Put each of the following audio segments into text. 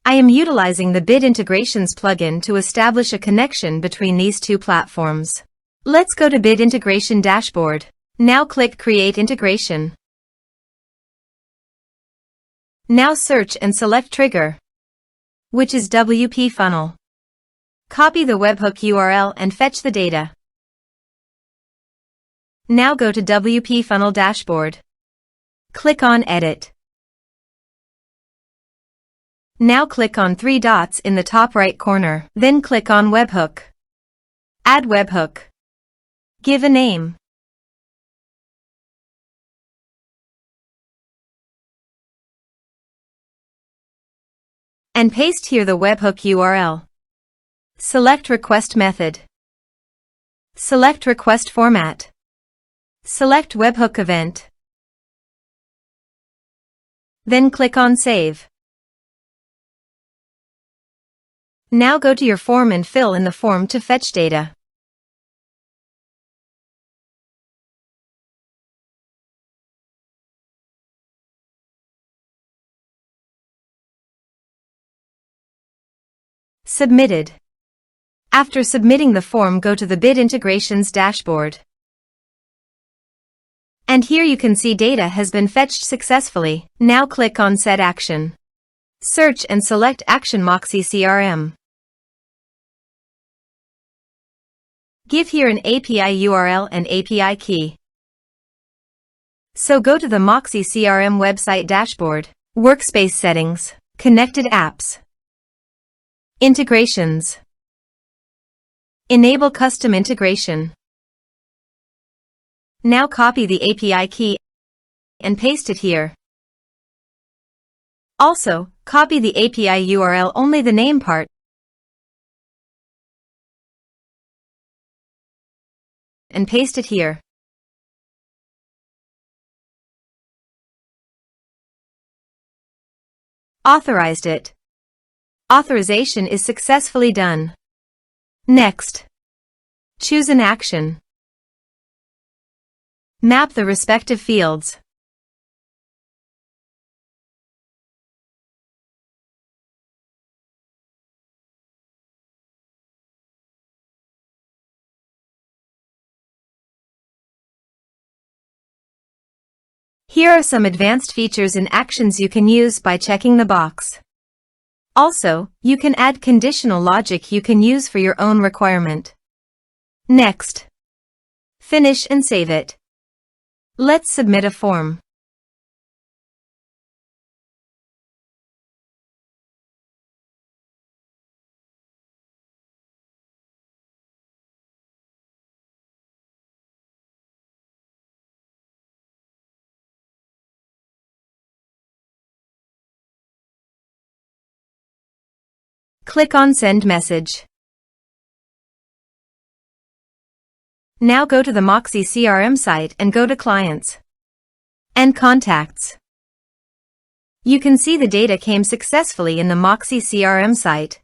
I am utilizing the Bit Integrations plugin to establish a connection between these two platforms. Let's go to Bit Integration Dashboard. Now click Create Integration. Now search and select Trigger, which is WPFunnel. Copy the webhook URL and fetch the data. Now go to WPFunnel Dashboard. Click on Edit. Now click on three dots in the top right corner. Then click on Webhook. Add webhook. Give a name. And paste here the webhook URL. Select Request Method. Select Request Format. Select Webhook Event. Then click on Save. Now go to your form and fill in the form to fetch data. Submitted. After submitting the form, go to the Bit Integrations dashboard. And here you can see data has been fetched successfully. Now click on Set Action. Search and select Action Moxie CRM. Give here an API URL and API key. So go to the Moxie CRM website dashboard, Workspace Settings, Connected Apps, Integrations. Enable Custom Integration. Now copy the API key and paste it here. Also, copy the API URL, only the name part, and paste it here. Authorized it. Authorization is successfully done. Next, choose an action. Map the respective fields. Here are some advanced features and actions you can use by checking the box. Also, you can add conditional logic you can use for your own requirement. Next, finish and save it. Let's submit a form. Click on Send Message. Now go to the Moxie CRM site and go to Clients and Contacts. You can see the data came successfully in the Moxie CRM site.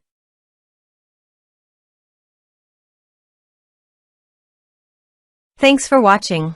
Thanks for watching.